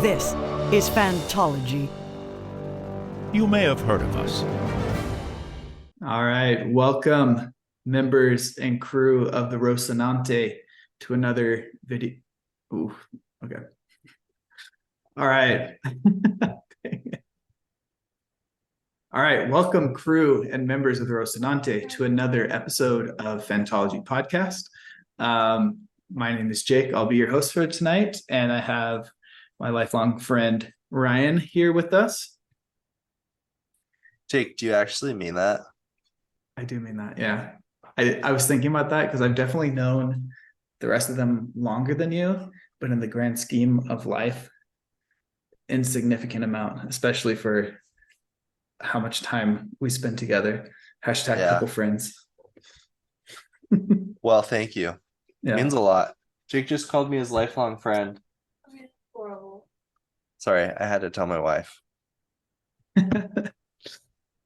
This is Fantology. You may have heard of us. All right, welcome members and crew of the Rocinante to another video. Ooh, okay. All right. All right, welcome crew and members of the Rocinante to another episode of Fantology Podcast. My name is Jake. I'll be your host for tonight, and I have my lifelong friend Ryan here with us. Jake, do you actually mean that? I do mean that, yeah. I was thinking about that because I've definitely known the rest of them longer than you, but in the grand scheme of life, insignificant amount, especially for how much time we spend together. Hashtag Yeah. couple friends. Well, thank you. Yeah. Means a lot. Jake just called me his lifelong friend. Horrible. Sorry, I had to tell my wife.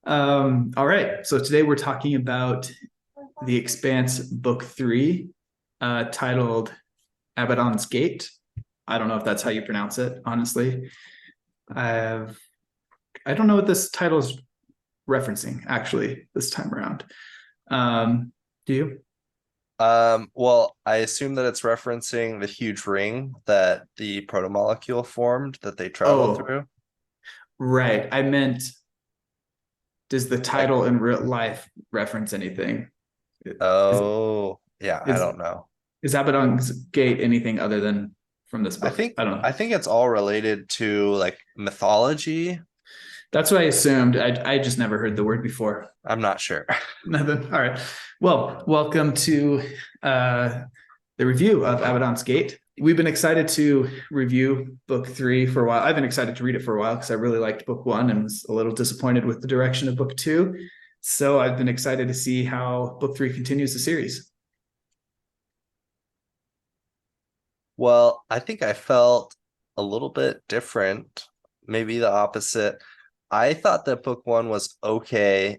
All right. So today we're talking about the Expanse book 3, titled Abaddon's Gate. I don't know if that's how you pronounce it, honestly. I don't know what this title is referencing, actually, this time around. Do you? Well, I assume that it's referencing the huge ring that the protomolecule formed that they traveled through. Right. I meant, does the title in real life reference anything? Oh, yeah, I don't know. Is Abaddon's Gate anything other than from this book? I don't know. I think it's all related to like mythology. That's what I assumed. I just never heard the word before. I'm not sure. Nothing. All right. Well, welcome to the review of Abaddon's Gate. We've been excited to review book 3 for a while. I've been excited to read it for a while because I really liked book 1 and was a little disappointed with the direction of book 2. So I've been excited to see how book 3 continues the series. Well, I think I felt a little bit different, maybe the opposite. I thought that book 1 was okay,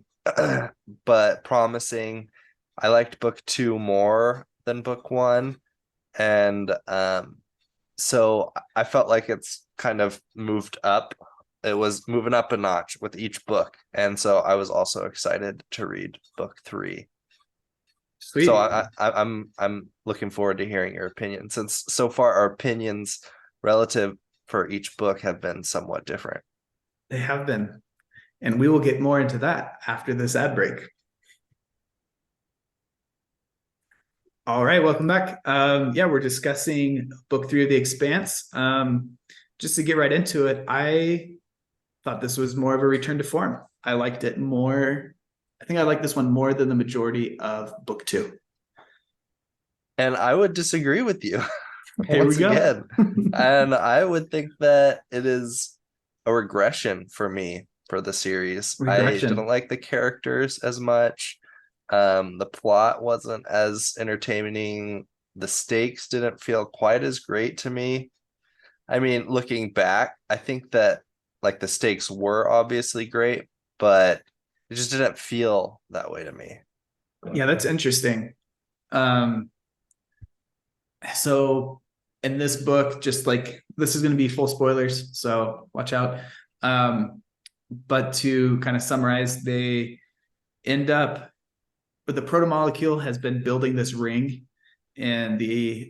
but promising. I liked book 2 more than book 1. And so I felt like it's kind of moved up. It was moving up a notch with each book. And so I was also excited to read book 3. Sweet. So I'm looking forward to hearing your opinion, since so far our opinions relative for each book have been somewhat different. They have been. And we will get more into that after this ad break. All right, welcome back. We're discussing book 3 of The Expanse. Just to get right into it, I thought this was more of a return to form. I liked it more. I think I like this one more than the majority of book 2. And I would disagree with you Here once we go. again. And I would think that it is a regression for me for the series. Regression. I didn't like the characters as much. The plot wasn't as entertaining. The stakes didn't feel quite as great to me. I mean, looking back, I think that like the stakes were obviously great, but it just didn't feel that way to me. Yeah, that's interesting. So in this book, just like this is going to be full spoilers, so watch out. But to kind of summarize, they end up, but the protomolecule has been building this ring in the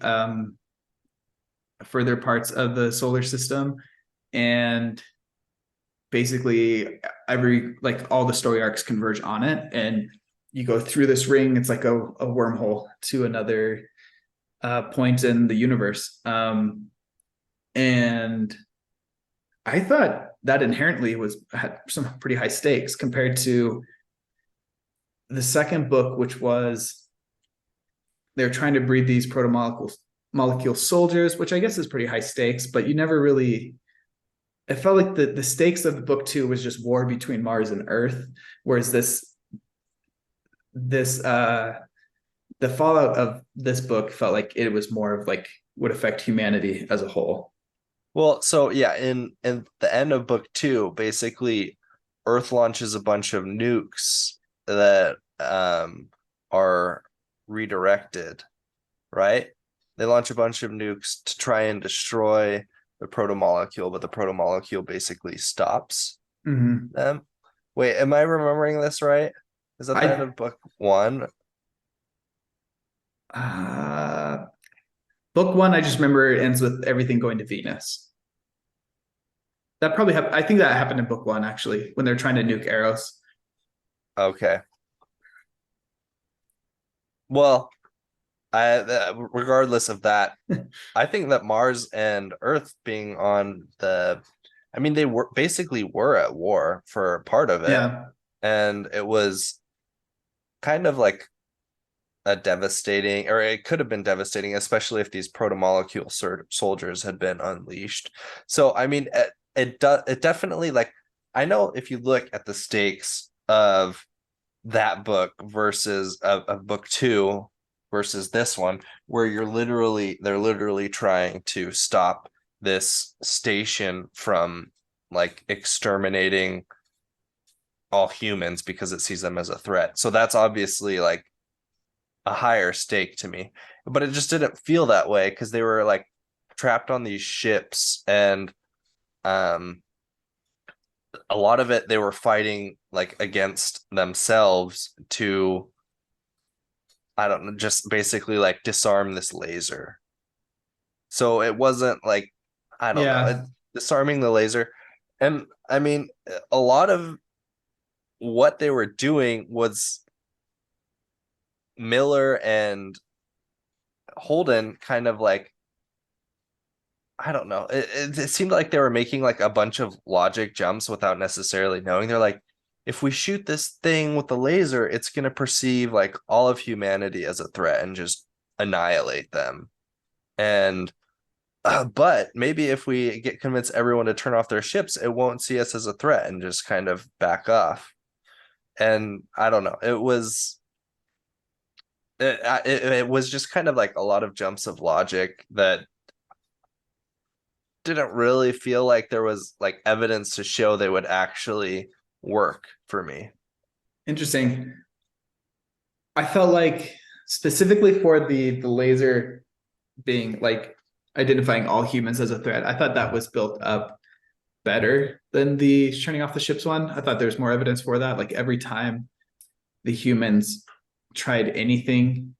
further parts of the solar system, and basically all the story arcs converge on it, and you go through this ring. It's like a wormhole to another point in the universe. And I thought that inherently had some pretty high stakes compared to the second book, which was they're trying to breed these molecule soldiers, which I guess is pretty high stakes, but you never really. It felt like the stakes of the book 2 was just war between Mars and Earth, whereas the fallout of this book felt like it was more of like would affect humanity as a whole. Well, so yeah, in the end of book 2, basically Earth launches a bunch of nukes that are redirected, right? They launch a bunch of nukes to try and destroy the protomolecule, but the protomolecule basically stops Mhm. them. Wait, am I remembering this right? Is that the end I of book one? uh book one, I just remember it ends with everything going to Venus. That probably happened. I think that happened in book one, actually, when they're trying to nuke Eros. Okay. Well, regardless of that, I think that Mars and Earth being on I mean, they were at war for part of it, Yeah. and it was kind of like a devastating, or it could have been devastating, especially if these protomolecule soldiers had been unleashed. So, I mean, it definitely, like, I know if you look at the stakes of that book versus of book two versus this one, where they're literally trying to stop this station from like exterminating all humans because it sees them as a threat. So that's obviously like a higher stake to me, but it just didn't feel that way because they were like trapped on these ships, and um a lot of it they were fighting like against themselves to, I don't know, just basically like disarm this laser. So it wasn't like, I don't know, Yeah. disarming the laser. And I mean, a lot of what they were doing was Miller and Holden kind of like, I don't know. It seemed like they were making like a bunch of logic jumps without necessarily knowing. They're like, if we shoot this thing with the laser, it's going to perceive like all of humanity as a threat and just annihilate them. And but maybe if we convince everyone to turn off their ships, it won't see us as a threat and just kind of back off. And I don't know. It was just kind of like a lot of jumps of logic that didn't really feel like there was like evidence to show they would actually work for me. Interesting. I felt like specifically for the laser being like identifying all humans as a threat, I thought that was built up better than the turning off the ships one. I thought there's more evidence for that. Like every time the humans tried anything,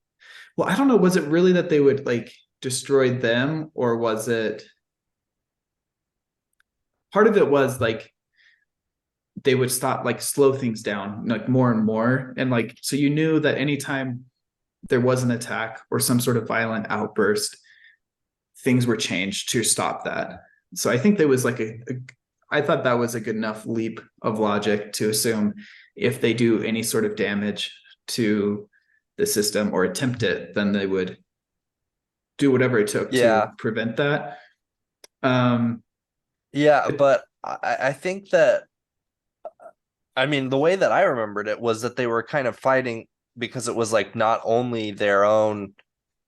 well, I don't know, was it really that they would like destroy them, or was it part of it was like they would stop, like slow things down like more and more, and like so you knew that anytime there was an attack or some sort of violent outburst, things were changed to stop that. So I think there was like I thought that was a good enough leap of logic to assume if they do any sort of damage to the system or attempt it, then they would do whatever it took to Yeah. prevent that. Um, Yeah, but I think that, I mean, the way that I remembered it was that they were kind of fighting because it was like not only their own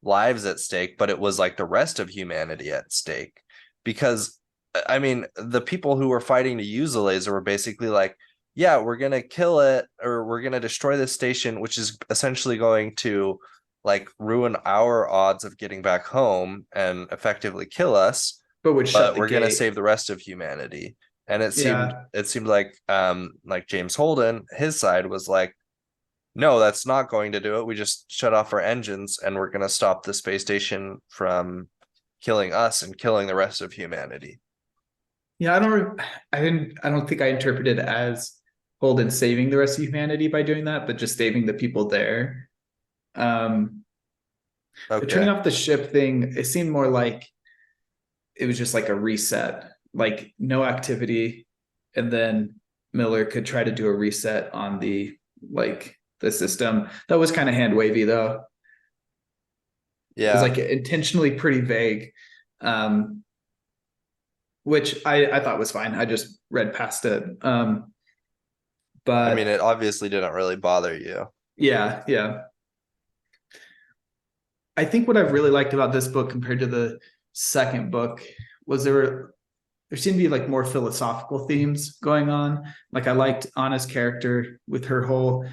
lives at stake, but it was like the rest of humanity at stake. Because, I mean, the people who were fighting to use the laser were basically like, yeah, we're going to kill it, or we're going to destroy this station, which is essentially going to like ruin our odds of getting back home and effectively kill us, but would shut but the we're going to gate. save the rest of humanity. And Yeah. it seemed like James Holden, his side was like, no, that's not going to do it. We just shut off our engines and we're going to stop the space station from killing us and killing the rest of humanity. Yeah, I don't think I interpreted it as Holden saving the rest of humanity by doing that, but just saving the people there. The turning Okay. off the ship thing, it seemed more like it was just like a reset, like no activity, and then Miller could try to do a reset on the system. That was kind of hand wavy though. It was Yeah. like intentionally pretty vague, um, which I thought was fine. I just read past it. I mean, But it obviously didn't really bother you. yeah, yeah. I think what I really liked about this book compared to the second book was there seemed to be like more philosophical themes going on. Like I liked Anna's character with her whole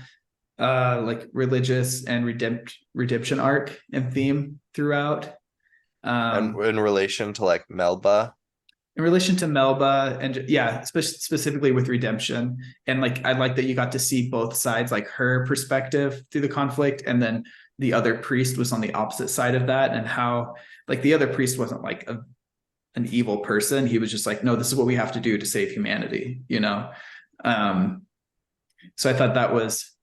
like religious and redemption arc and theme throughout. And Um in relation to like Melba. in relation to Melba and yeah, specifically with redemption. And like I like that you got to see both sides, like her perspective through the conflict, and then the other priest was on the opposite side of that, and how like the other priest wasn't like an evil person. He was just like, no, this is what we have to do to save humanity, you know. So I thought that was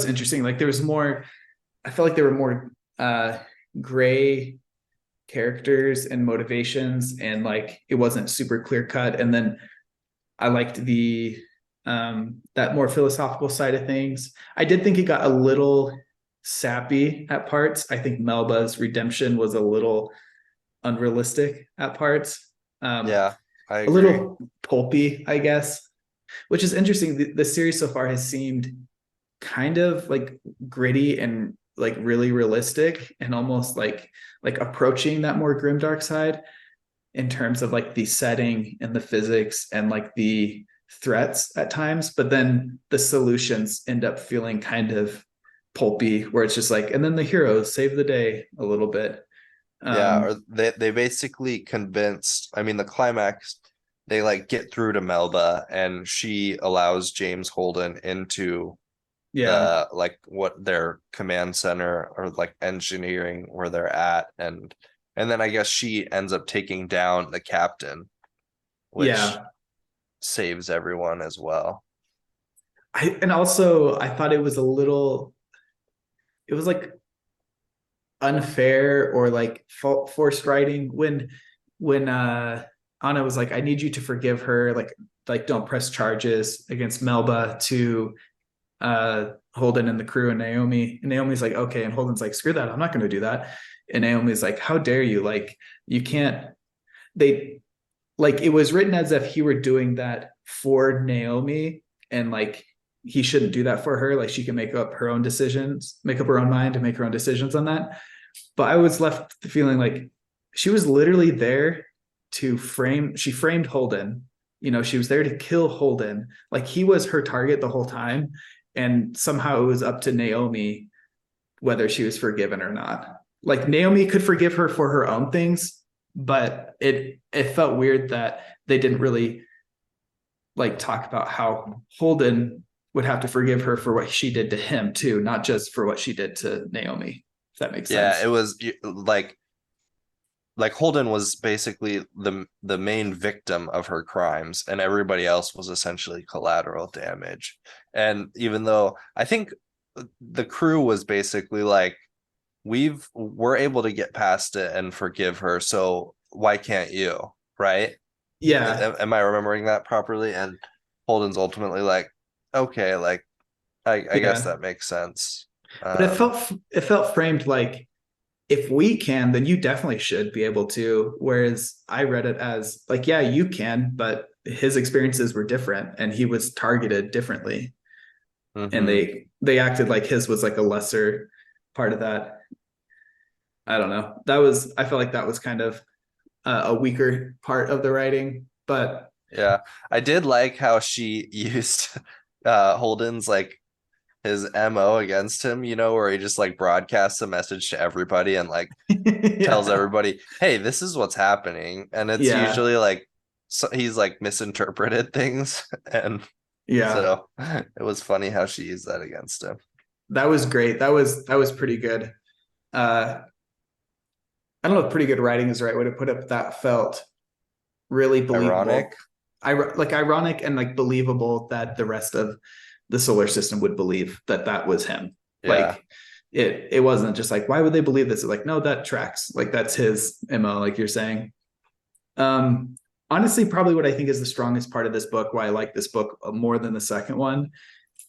interesting. Like there was more, I felt like there were more gray characters and motivations, and like it wasn't super clear cut. And then I liked the that more philosophical side of things. I did think it got a little sappy at parts. I think Melba's redemption was a little unrealistic at parts. Yeah, I A agree. little pulpy, I guess, which is interesting. The series so far has seemed kind of like gritty and like really realistic, and almost like approaching that more grimdark side in terms of like the setting and the physics and like the threats at times, but then the solutions end up feeling kind of pulpy, where it's just like, and then the heroes save the day a little bit. Yeah, um or they basically convinced, I mean, the climax, they like get through to Melba and she allows James Holden into yeah, the like what their command center or like engineering where they're at, and then I guess she ends up taking down the captain, which yeah. saves everyone as well. And also I thought it was a little, it was like unfair or like forced writing when Anna was like, I need you to forgive her, like don't press charges against Melba to Holden and the crew and Naomi. And Naomi's like, okay. And Holden's like, screw that, I'm not going to do that. And Naomi's like, how dare you? Like, you can't. They like, it was written as if he were doing that for Naomi, and like he shouldn't do that for her. Like she can make up her own decisions, make up her own mind and make her own decisions on that. But I was left feeling like she was literally there to frame, she framed Holden. You know, she was there to kill Holden. Like he was her target the whole time. And somehow it was up to Naomi whether she was forgiven or not. Like Naomi could forgive her for her own things, but it felt weird that they didn't really like talk about how Holden would have to forgive her for what she did to him too, not just for what she did to Naomi, if that makes Yeah, sense. it was like Holden was basically the main victim of her crimes, and everybody else was essentially collateral damage. And even though I think the crew was basically like, we're able to get past it and forgive her, so why can't you? Right? Yeah. Am I remembering that properly? And Holden's ultimately like, okay, like I guess Yeah. that makes sense. But it felt framed like, if we can, then you definitely should be able to. Whereas I read it as like, yeah, you can, but his experiences were different and he was targeted differently. And Mhm. they acted like his was like a lesser part of that. I don't know. That was, I felt like that was kind of a weaker part of the writing, but Yeah, I did like how she used Holden's like his MO against him, where he just like broadcasts a message to everybody and like tells yeah, everybody, "Hey, this is what's happening." And it's yeah, usually like he's like misinterpreted things, and yeah. so it was funny how she used that against him. That was great. That was pretty good. Uh, I don't know if pretty good writing is the right way to put it, but that felt really believable. Ironic. Like ironic and like believable that the rest of the solar system would believe that that was him. Yeah. Like it wasn't just like, why would they believe this? It's like, no, that tracks. Like that's his MO, like you're saying. Honestly, probably what I think is the strongest part of this book, why I like this book more than the second one,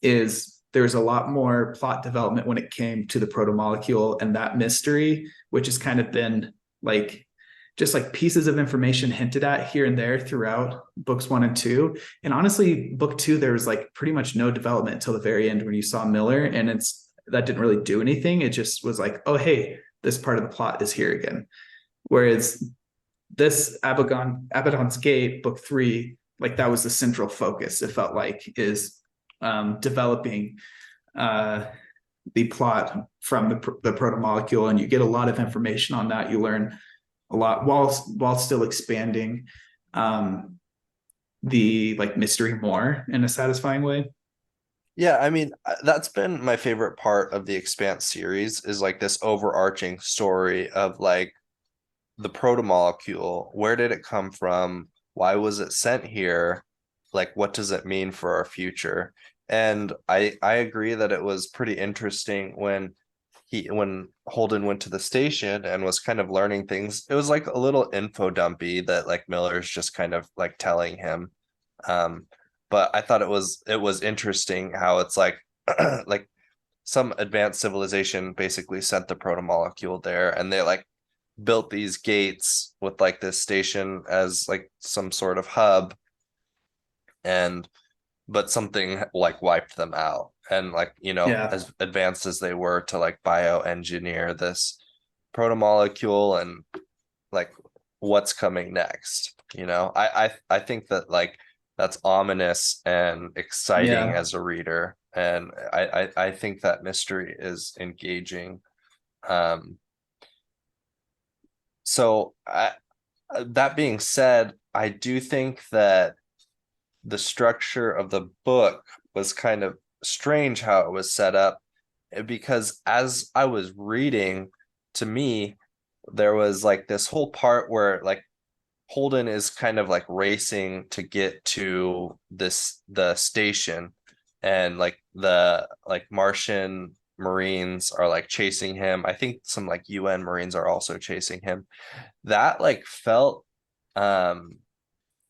is there's a lot more plot development when it came to the protomolecule and that mystery, which has kind of been like just like pieces of information hinted at here and there throughout books 1 and 2. And honestly, book 2, there was like pretty much no development until the very end when you saw Miller, and that didn't really do anything. It just was like, oh, hey, this part of the plot is here again. Whereas this Abaddon's Gate, book 3, like that was the central focus. It felt like is developing the plot from the protomolecule, and you get a lot of information on that. You learn a lot while still expanding the like mystery more in a satisfying way. Yeah, I mean, that's been my favorite part of the Expanse series is like this overarching story of like the protomolecule. Where did it come from? Why was it sent here? Like, what does it mean for our future? And I agree that it was pretty interesting when Holden went to the station and was kind of learning things. It was like a little info dumpy that like Miller's just kind of like telling him. But I thought it was interesting how it's like like some advanced civilization basically sent the protomolecule there, and they like built these gates with like this station as like some sort of hub, and but something like wiped them out. And like, Yeah. as advanced as they were to like bioengineer this protomolecule and like what's coming next, I think that like that's ominous and exciting Yeah. as a reader, and I think that mystery is engaging. So that being said, I do think that the structure of the book was kind of strange how it was set up, because as I was reading, to me, there was like this whole part where like Holden is kind of like racing to get to the station, and like the like Martian Marines are like chasing him. I think some like UN Marines are also chasing him. That like felt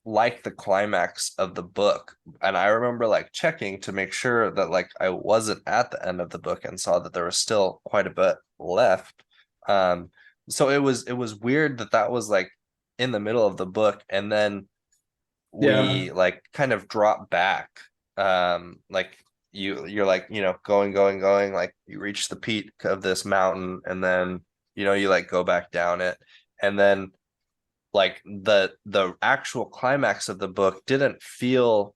like the climax of the book. And I remember like checking to make sure that like I wasn't at the end of the book and saw that there was still quite a bit left. So it was weird that was like in the middle of the book, and then Yeah. we like kind of drop back. Like you're like, going, like you reach the peak of this mountain, and then you like go back down it, and then like the actual climax of the book didn't feel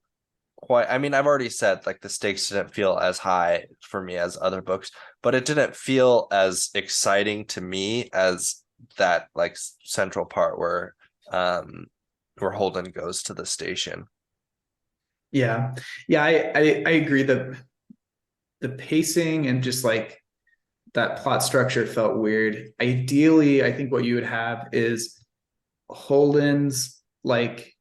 quite. I mean, I've already said like the stakes didn't feel as high for me as other books, but it didn't feel as exciting to me as that like central part where Holden goes to the station. Yeah. Yeah. I agree that the pacing and just like that plot structure felt weird. Ideally, I think what you would have is Holden's like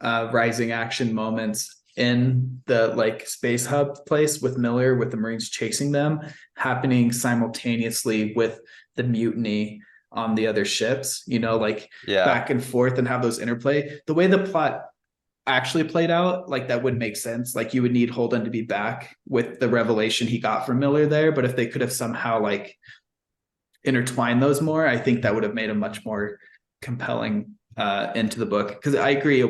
rising action moments in the like space hub place with Miller, with the Marines chasing them, happening simultaneously with the mutiny on the other ships, like Yeah. back and forth, and have those interplay. The way the plot actually played out, like that would make sense. Like you would need Holden to be back with the revelation he got from Miller there. But if they could have somehow like intertwined those more, I think that would have made a much more compelling into the book. Because I agree,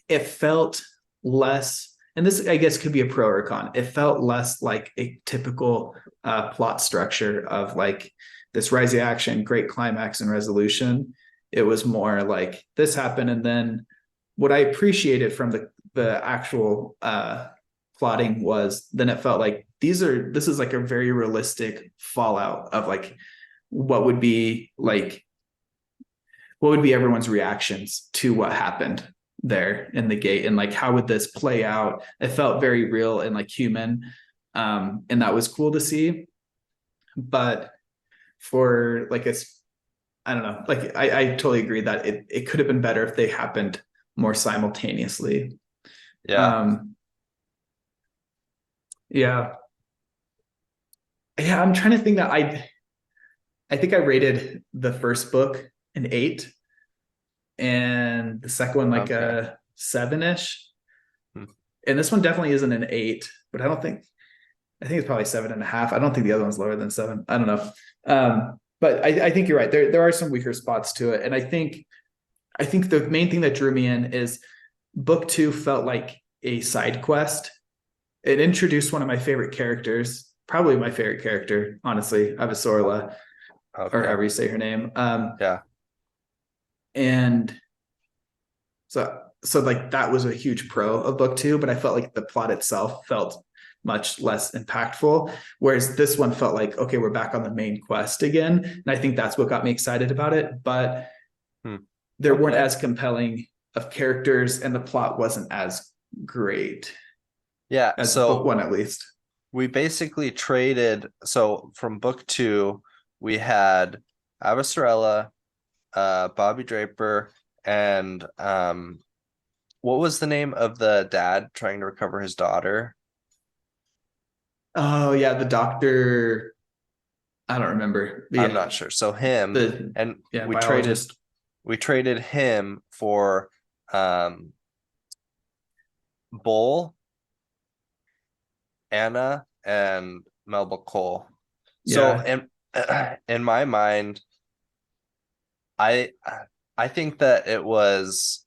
it felt less, and this I guess could be a pro or a con. It felt less like a typical plot structure of like this rising action, great climax and resolution. It was more like this happened, and then what I appreciated from the actual plotting was then it felt like this is like a very realistic fallout of like what would be everyone's reactions to what happened there in the gate, and like how would this play out. It felt very real and like human, and that was cool to see. But for like I don't know, like I totally agree that it could have been better if they happened more simultaneously. Yeah. Yeah. I'm trying to think that I think I rated the first book an 8 and the second one like Okay. a 7-ish. Hmm. And this one definitely isn't an 8, but I think it's probably 7.5. I don't think the other one's lower than 7. I don't know. But I think you're right. There are some weaker spots to it. And I think the main thing that drew me in is book 2 felt like a side quest. It introduced one of my favorite characters, probably my favorite character, honestly, Avasarala, or however you say her name. Yeah. And so like that was a huge pro of book 2, but I felt like the plot itself felt much less impactful. Whereas this one felt like, okay, we're back on the main quest again. And I think that's what got me excited about it. But there weren't Okay. as compelling of characters, and the plot wasn't as great Yeah, as book so one, at least. we basically traded. So from book two, we had Avasarala, Bobby Draper, and what was the name of the dad trying to recover his daughter? Oh yeah, the doctor. I don't remember. But I'm yeah, not sure. So him, the and yeah we traded biologist. him for um Bull, Anna, and Melba Cole. So Yeah, in my mind, I I think that it was,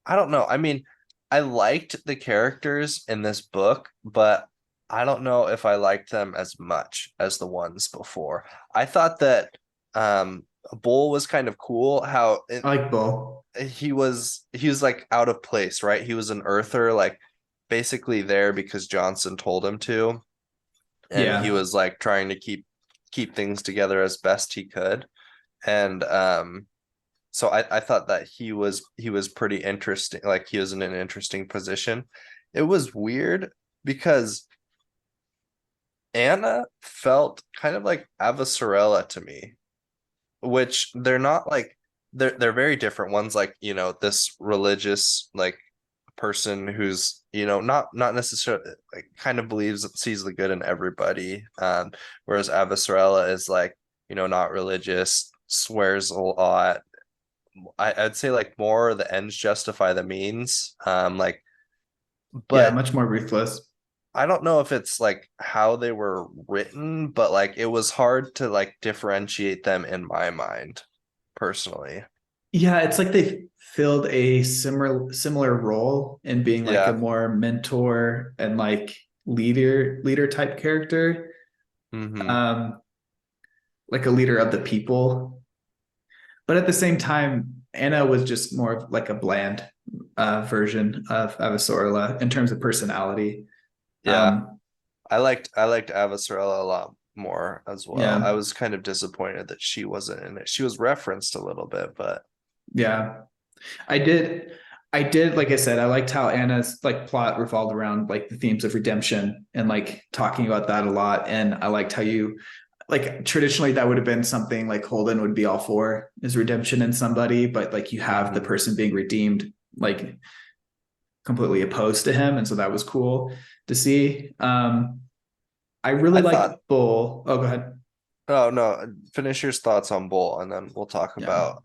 I don't know. I mean, I liked the characters in this book, but I don't know if I liked them as much as the ones before. I thought that Bull was kind of cool. How I like Bull. he was like out of place, right? He was an earther, like basically there because Johnson told him to, and he Yeah, was like trying to keep things together as best he could. And so I thought that he was pretty interesting. Like he was in an interesting position. It was weird because Anna felt kind of like Avasarala to me, which they're not like, they're very different. One's like, this religious like person who's, not necessarily like, kind of believes, sees the good in everybody. Whereas Avasarala is like, not religious, swears a lot. I'd say like more the ends justify the means. Like, yeah, but much more ruthless. I don't know if it's like how they were written, but like it was hard to like differentiate them in my mind, personally. Yeah, it's like they filled a similar role in being like a Yeah. more mentor and like leader type character. Mm-hmm. Um, like a leader of the people. But at the same time, Anna was just more of like a bland version of Avasarala in terms of personality. Yeah. Um, I liked Avasarala a lot more as well. I yeah, was kind of disappointed that she wasn't in it. She was referenced a little bit, but yeah. I did. I did, like I said, I liked how Anna's like plot revolved around like the themes of redemption and like talking about that a lot. And I liked how you like traditionally that would have been something like Holden would be all for is redemption in somebody, but like you have the mhm. person being redeemed like completely opposed to him. And so that was cool to see. I really I liked thought, Bull. Oh, go ahead. oh no, finish your thoughts on Bull and then we'll talk Yeah. about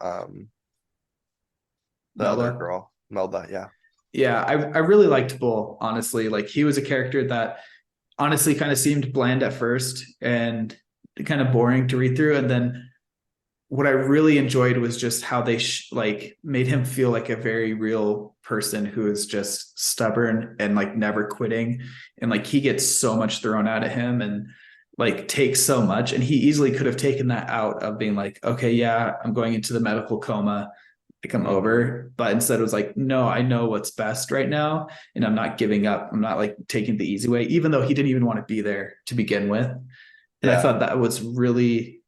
the other Melba. girl, Melba. Yeah. Yeah, I really liked Bull, honestly. Like he was a character that honestly kind of seemed bland at first and kind of boring to read through. And then what I really enjoyed was just how they like made him feel like a very real person who is just stubborn and like never quitting. And like he gets so much thrown out of him and like takes so much. And he easily could have taken that out of being like, okay, yeah, I'm going into the medical coma. Like I'm Mm-hmm. over. But instead it was like, no, I know what's best right now. And I'm not giving up. I'm not like taking the easy way, even though he didn't even want to be there to begin with. And I Yeah. thought that was really,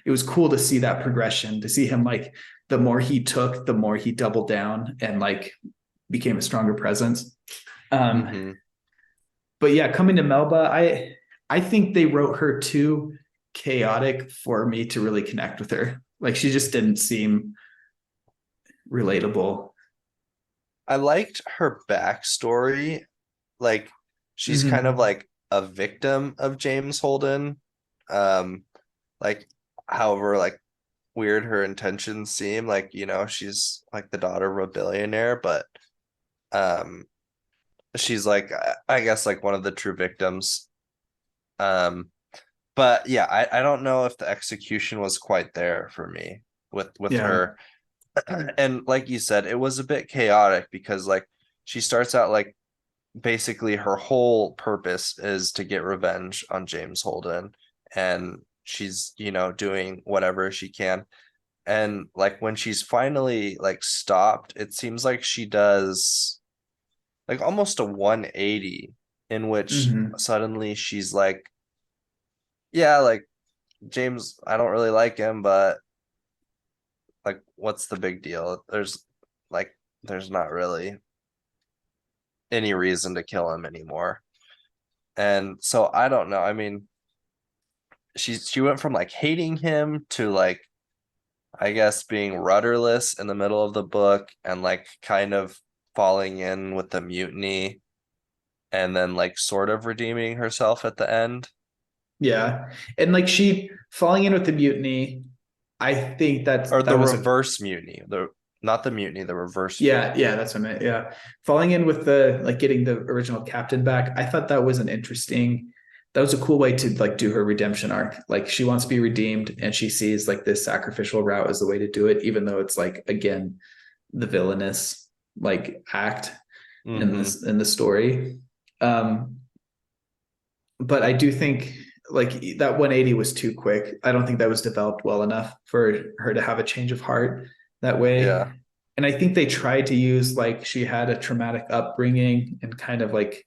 it was cool to see that progression, to see him like the more he took, the more he doubled down and like became a stronger presence. Um, Mm-hmm. but yeah, coming to Melba, I think they wrote her too chaotic for me to really connect with her. Like she just didn't seem relatable. I liked her backstory. Like she's kind of Mm-hmm. like a victim of James Holden. Um, like however like weird her intentions seem, like, she's like the daughter of a billionaire, but um she's like, I guess like one of the true victims. Um, but yeah, I don't know if the execution was quite there for me with Yeah. her. And like you said, it was a bit chaotic because like she starts out like basically her whole purpose is to get revenge on James Holden, and she's, doing whatever she can. And like when she's finally like stopped, it seems like she does like almost a 180, in which Mm-hmm. suddenly she's like, yeah, like James, I don't really like him, but like what's the big deal? There's not really any reason to kill him anymore. And so I don't know. I mean, she went from like hating him to like, I guess, being rudderless in the middle of the book and like kind of falling in with the mutiny and then like sort of redeeming herself at the end. Yeah. And like she falling in with the mutiny, I think Or that the was reverse mutiny. Not the mutiny, the reverse yeah, mutiny. yeah, that's what I meant. Yeah. Falling in with the like getting the original captain back. I thought that was that was a cool way to like do her redemption arc. Like she wants to be redeemed and she sees like this sacrificial route as the way to do it, even though it's like again the villainous like act in the story. Um, but I do think like that 180 was too quick. I don't think that was developed well enough for her to have a change of heart that way. Yeah. And I think they tried to use like she had a traumatic upbringing and kind of like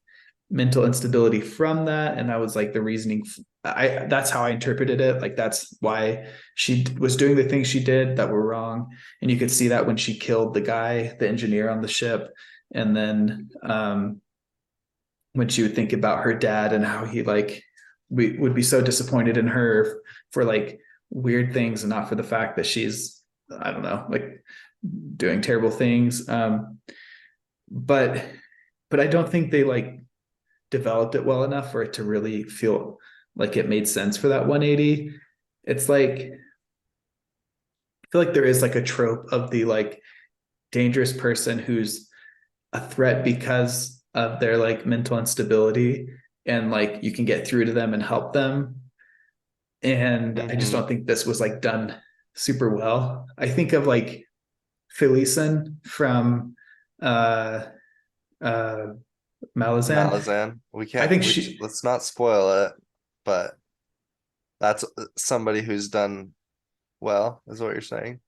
mental instability from that. And that was like the reasoning. That's how I interpreted it. Like that's why she was doing the things she did that were wrong. And you could see that when she killed the guy, the engineer on the ship. And then when she would think about her dad and how he like we would be so disappointed in her for like weird things and not for the fact that she's I don't know like doing terrible things but I don't think they like developed it well enough for it to really feel like it made sense for that 180. It's like I feel like there is like a trope of the like dangerous person who's a threat because of their like mental instability and like you can get through to them and help them. And I just don't think this was like done super well. I think of like Felison from uh Malazan. Malazan. I think she Let's not spoil it, but that's somebody who's done well, is what you're saying.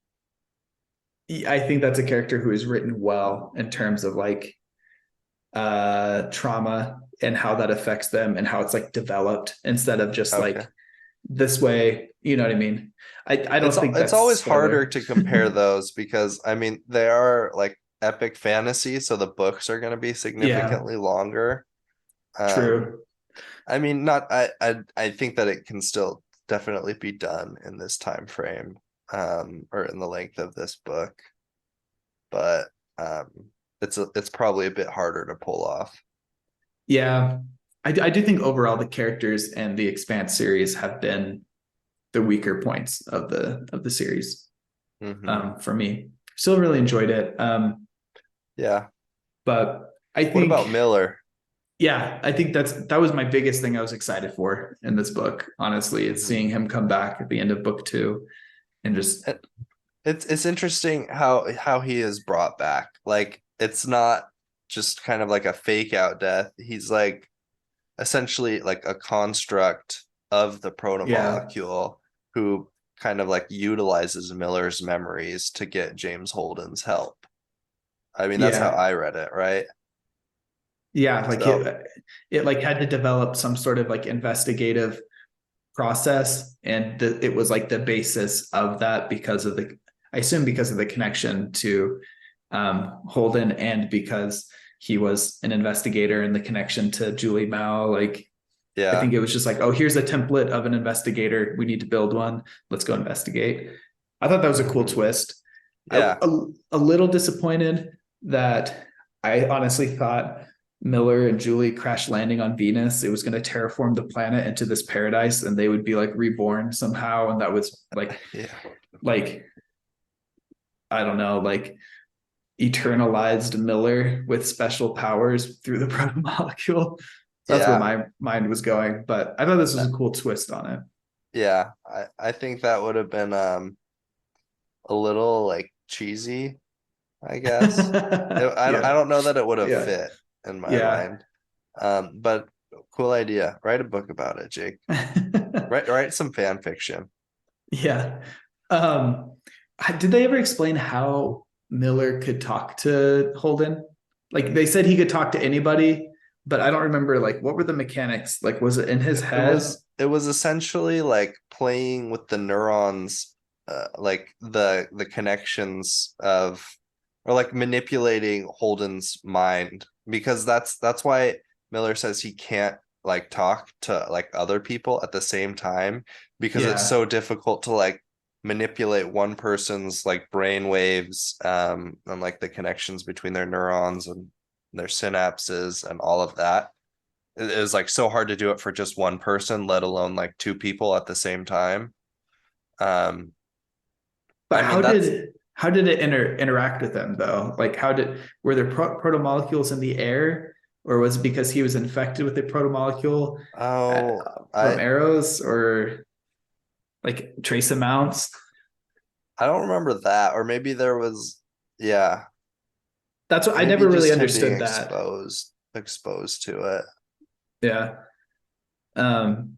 I think that's a character who is written well in terms of like trauma and how that affects them and how it's like developed instead of just Okay. like this way, you know what I mean? I don't think it's that's always spoiler. harder to compare those because I mean they are like epic fantasy, so the books are going to be significantly longer. True. I mean, not I think that it can still definitely be done in this time frame, or in the length of this book, but it's probably a bit harder to pull off. Yeah. I do think overall the characters and the Expanse series have been the weaker points of the series. For me. Still really enjoyed it. Yeah. But I think What about Miller? yeah, I think that was my biggest thing I was excited for in this book. Honestly, it's seeing him come back at the end of book 2 and just It's interesting how he is brought back. Like it's not just kind of like a fake out death. He's like essentially like a construct of the protomolecule who kind of like utilizes Miller's memories to get James Holden's help. I mean, that's how I read it, right? Yeah, like So, it like had to develop some sort of like investigative process, and it was like the basis of that because of I assume because of the connection to Holden and because he was an investigator and the connection to Julie Mao. Like, I think it was just like, oh, here's a template of an investigator. We need to build one. Let's go investigate. I thought that was a cool twist. Yeah. A little disappointed that I honestly thought Miller and Julie crash landing on Venus, it was going to terraform the planet into this paradise and they would be like reborn somehow. And that was like, like, I don't know, like eternalized Miller with special powers through the protomolecule. That's where my mind was going. But I thought this was a cool twist on it. Yeah. I think that would have been a little like cheesy, I guess. I don't know that it would have fit in my mind. But cool idea. Write a book about it, Jake. write some fan fiction. Yeah. Did they ever explain how Miller could talk to Holden? Like they said he could talk to anybody, but I don't remember like what were the mechanics? Like was it in his head? It was essentially like playing with the neurons like the connections of, or like manipulating Holden's mind, because that's why Miller says he can't like talk to like other people at the same time, because it's Yeah. so difficult to like manipulate one person's like brain waves, and like the connections between their neurons and their synapses and all of that. It is like so hard to do it for just one person, let alone like two people at the same time. um I But mean, that's how did it interact with them though? Like were there protomolecules in the air, or was it because he was infected with a protomolecule oh from I arrows, or like trace amounts? I don't remember that, or maybe there was, yeah, That's what I maybe never really just him being understood that. exposed to it. Yeah. Um,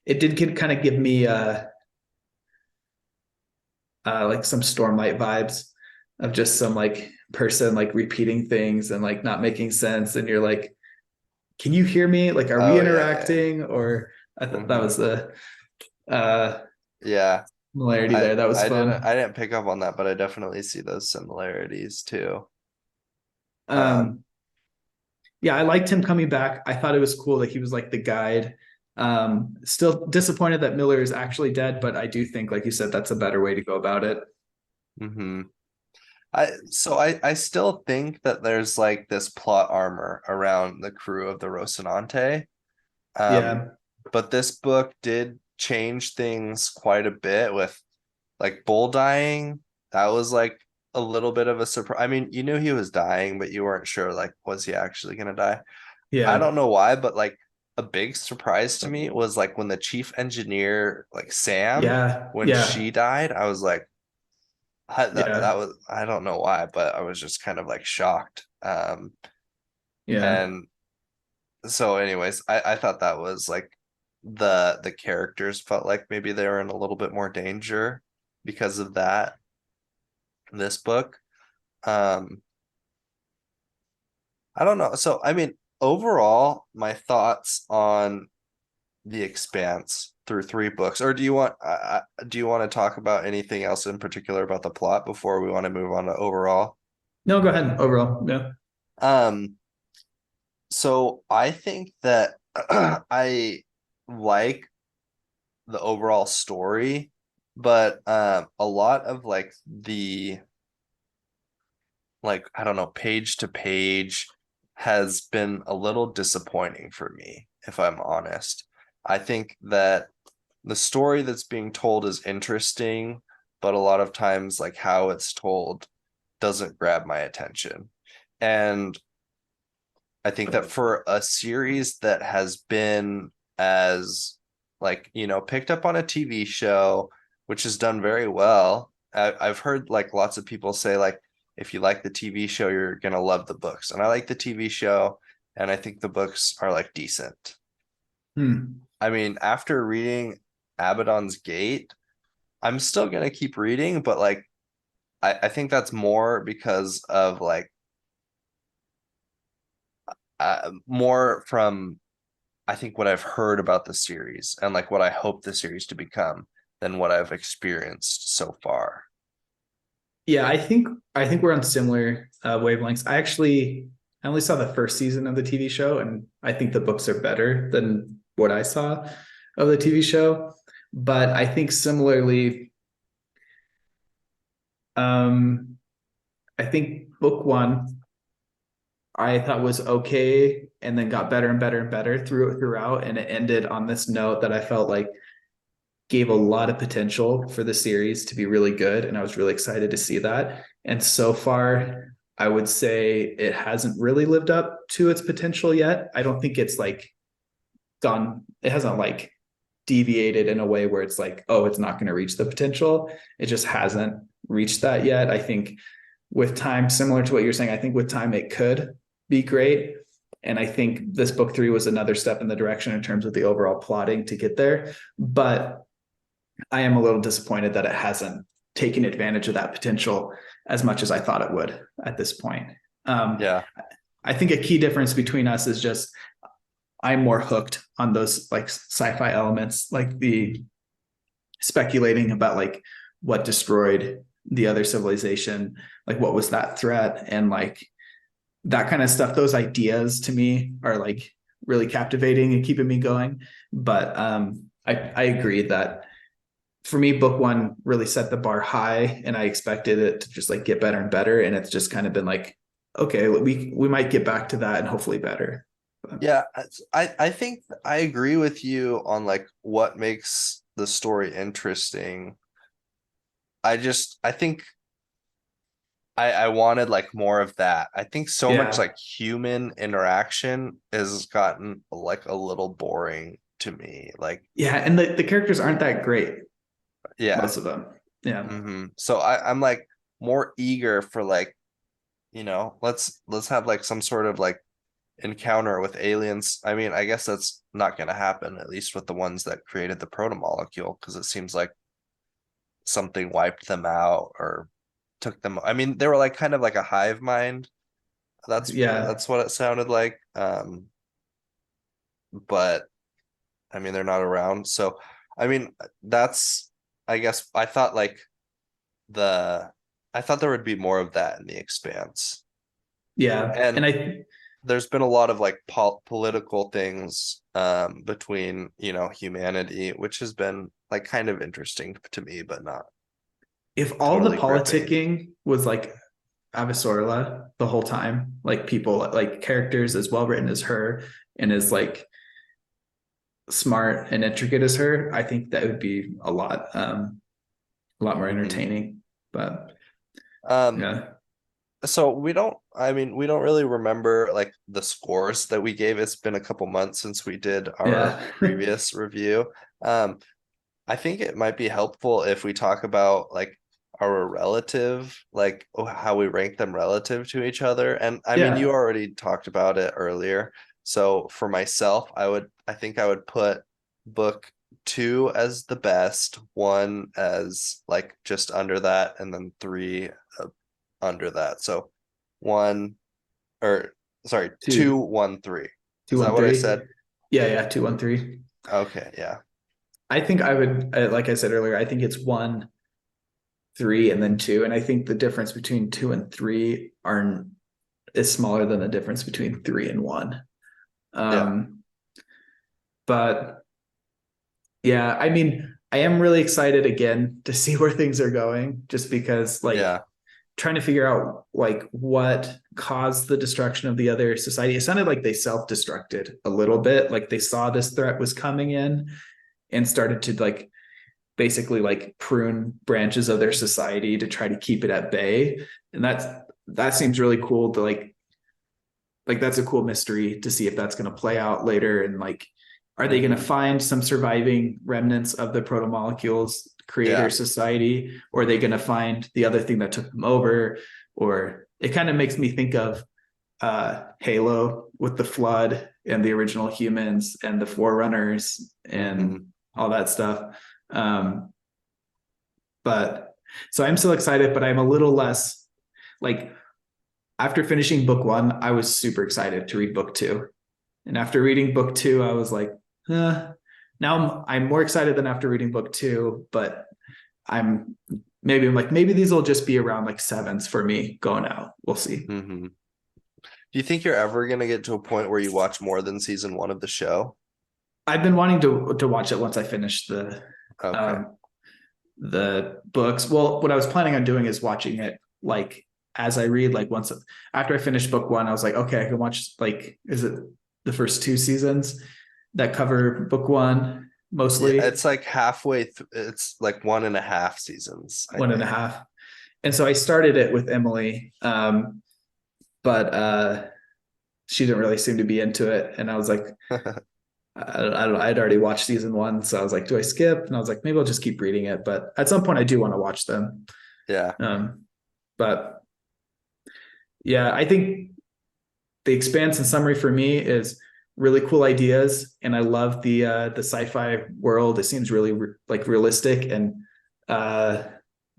it did kind of give me like some Stormlight vibes of just some like person like repeating things and like not making sense, and you're like, can you hear me? Like, are we Oh yeah, yeah. interacting? Or I thought that Hmm. was the uh Yeah, similarity there. That was fun. I didn't pick up on that, but I definitely see those similarities too. Um, yeah, I liked him coming back. I thought it was cool that he was like the guide. Still disappointed that Miller is actually dead, but I do think, like you said, that's a better way to go about it. hmm I still think that there's like this plot armor around the crew of the Rocinante. Um, Yeah, but this book did change things quite a bit with like Bull dying. That was like a little bit of a surprise. I mean, you knew he was dying, but you weren't sure like was he actually gonna die? I yeah, don't know why, but like a big surprise to me was like when the chief engineer, like Sam, yeah, when yeah, she died, I was like, that yeah, was, I don't know why, but I was just kind of like shocked. yeah. And so anyways, I thought that was like the characters felt like maybe they were in a little bit more danger because of that, this book. Um, I don't know. So I mean, overall, my thoughts on the Expanse through three books, or do you want to talk about anything else in particular about the plot before we want to move on to overall? No, go ahead. Overall, yeah, Um, so I think that I like the overall story, but a lot of like the, like I don't know, page to page has been a little disappointing for me, if I'm honest. I think that the story that's being told is interesting, but a lot of times like how it's told doesn't grab my attention. And I think that for a series that has been as like, you know, picked up on a TV show, which has done very well. I've heard like lots of people say like, if you like the TV show, you're gonna love the books. And I like the TV show, and I think the books are like decent. hmm. I mean, after reading Abaddon's Gate, I'm still gonna keep reading, but like I think that's more because of like more from, I think, what I've heard about the series and like what I hope the series to become than what I've experienced so far. Yeah. I think we're on similar wavelengths. I only saw the first season of the TV show, and I think the books are better than what I saw of the TV show. But I think similarly, um, I think book one I thought was okay, and then got better and better and better throughout, and it ended on this note that I felt like gave a lot of potential for the series to be really good, and I was really excited to see that. And so far, I would say it hasn't really lived up to its potential yet. I don't think it's like it hasn't like deviated in a way where it's like, oh, it's not going to reach the potential. It just hasn't reached that yet. I think with time, similar to what you're saying, I think with time it could be great. And I think this book three was another step in the direction in terms of the overall plotting to get there. But I am a little disappointed that it hasn't taken advantage of that potential as much as I thought it would at this point. Um, Yeah. I think a key difference between us is just I'm more hooked on those like sci-fi elements, like the speculating about like what destroyed the other civilization, like what was that threat, and like that kind of stuff. Those ideas to me are like really captivating and keeping me going. But I agree that for me, book one really set the bar high, and I expected it to just like get better and better, and it's just kind of been like, okay, we might get back to that and hopefully better. But, Yeah, I think I agree with you on like what makes the story interesting. I think I wanted like more of that. I think so much yeah, like human interaction has gotten like a little boring to me. Like, yeah, and the characters aren't that great, yeah. most of them. Yeah, So I'm like more eager for like, let's have like some sort of like encounter with aliens. I mean, I guess that's not going to happen, at least with the ones that created the proto-molecule, because it seems like something wiped them out or took them. I mean, they were like kind of like a hive mind. yeah, That's what it sounded like. But I mean, they're not around. So, I mean, that's, I guess I thought like the, I thought there would be more of that in the Expanse. yeah, and And I there's been a lot of like political things between, humanity, which has been like kind of interesting to me, but not if all the totally gripping. politicking was like Avasarala the whole time, like people like characters as well written as her and as like smart and intricate as her, I think that would be a lot more Mhm. entertaining. But Um, yeah, so we don't really remember like the scores that we gave. It's been a couple months since we did our yeah, previous review. Um, I think it might be helpful if we talk about like our relative, like how we rank them relative to each other. And I mean, you yeah, already talked about it earlier. So for myself, I think I would put book two as the best, one as like just under that, and then three under that. So one or sorry, two, two, one, three. two, Is that one, what I three. said? Yeah, yeah, 2, 1, 3. Okay, yeah. I think I would, like I said earlier, I think it's 1, 3, and then two. And I think the difference between 2 and 3 are is smaller than the difference between 3 and 1. Yeah. Um, but yeah, I mean, I am really excited again to see where things are going, just because like Yeah. trying to figure out like what caused the destruction of the other society. It sounded like they self-destructed a little bit, like they saw this threat was coming in and started to like basically like prune branches of their society to try to keep it at bay. And that seems really cool to like that's a cool mystery to see if that's going to play out later. And like are they going to hmm find some surviving remnants of the proto-molecules creator Yeah. society, or are they going to find the other thing that took them over? Or it kind of makes me think of Halo with the flood and the original humans and the forerunners and hmm all that stuff. um but so I'm still excited, but I'm a little less like, after finishing book one, I was super excited to read book two. And after reading book two, I was like, now I'm more excited than after reading book two, but I'm like, maybe these will just be around like sevens for me going out. We'll see. hmm Do you think you're ever gonna get to a point where you watch more than season one of the show? I've been wanting to watch it once I finish Okay. um, the books. Well, what I was planning on doing is watching it like as I read, like once after I finished book one, I was like, okay, I can watch like, is it the first two seasons that cover book one Yeah, mostly? it's like halfway it's like 1.5 seasons, I One and a think. half. And so I started it with Emily, but she didn't really seem to be into it. And I was like, I don't know, I'd already watched season one. So I was like, do I skip? And I was like, maybe I'll just keep reading it. But at some point, I do want to watch them. Yeah. Um, but yeah, I think the Expanse in summary for me is really cool ideas, and I love the sci-fi world. It seems really like realistic and uh,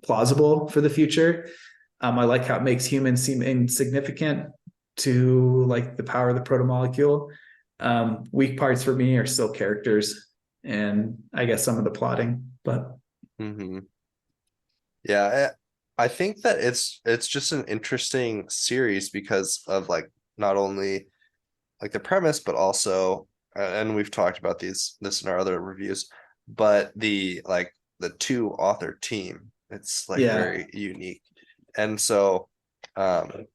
plausible for the future. I like how it makes humans seem insignificant to like the power of the protomolecule. Weak parts for me are still characters and I guess some of the plotting, but Hmm. Yeah, I think that it's just an interesting series because of like not only like the premise, but also, and we've talked about this in our other reviews, but the two author team. It's like Yeah. very unique, and so um,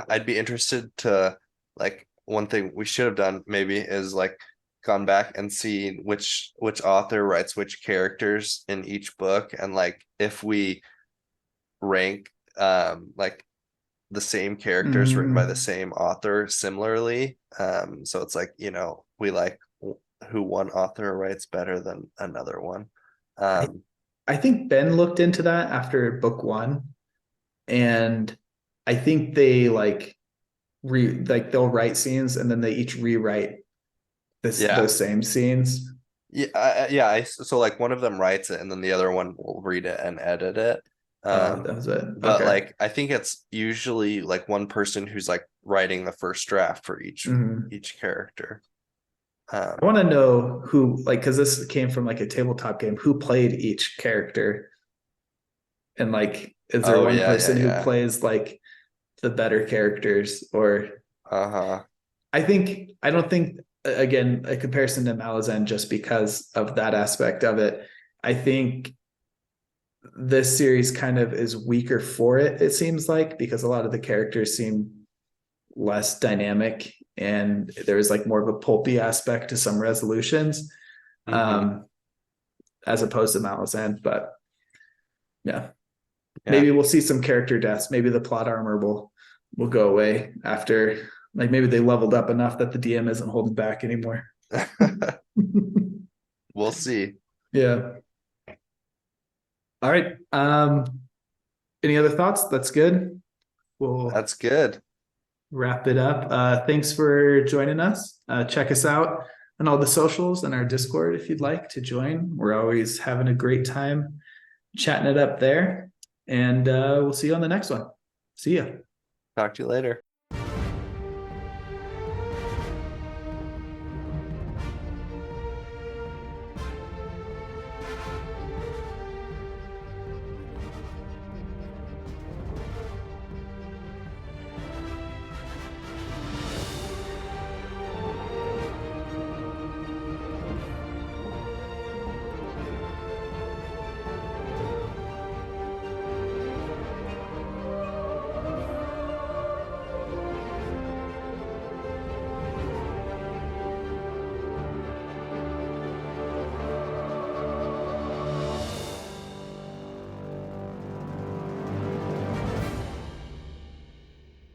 I'd be interested to like one thing we should have done maybe is like gone back and seen which author writes which characters in each book, and like if we rank like the same characters written by the Mm, same author similarly. So it's like, we like who one author writes better than another one. I, Um, I think Ben looked into that after book one, and I think they like they'll write scenes and then they each rewrite yeah. those same scenes. Yeah, yeah. So like one of them writes it and then the other one will read it and edit it. Oh, that was it. But Okay. like I think it's usually like one person who's like writing the first draft for Mhm. each character. I want Um, to know who, like, because this came from like a tabletop game, who played each character, and like, is there oh one yeah, yeah, person who yeah. plays like the better characters? Or Uh-huh. I don't think, again, a comparison to Malazan just because of that aspect of it. I think this series kind of is weaker for it, it seems like, because a lot of the characters seem less dynamic and there's like more of a pulpy aspect to some resolutions, Hmm. um, as opposed to Malazan. But yeah, Yeah. maybe we'll see some character deaths. Maybe the plot armor will go away after, like, maybe they leveled up enough that the DM isn't holding back anymore. We'll see. Yeah. All right. Any other thoughts? That's good. We'll That's good. wrap it up. Thanks for joining us. Check us out on all the socials and our Discord if you'd like to join. We're always having a great time chatting it up there. And we'll see you on the next one. See ya. Talk to you later.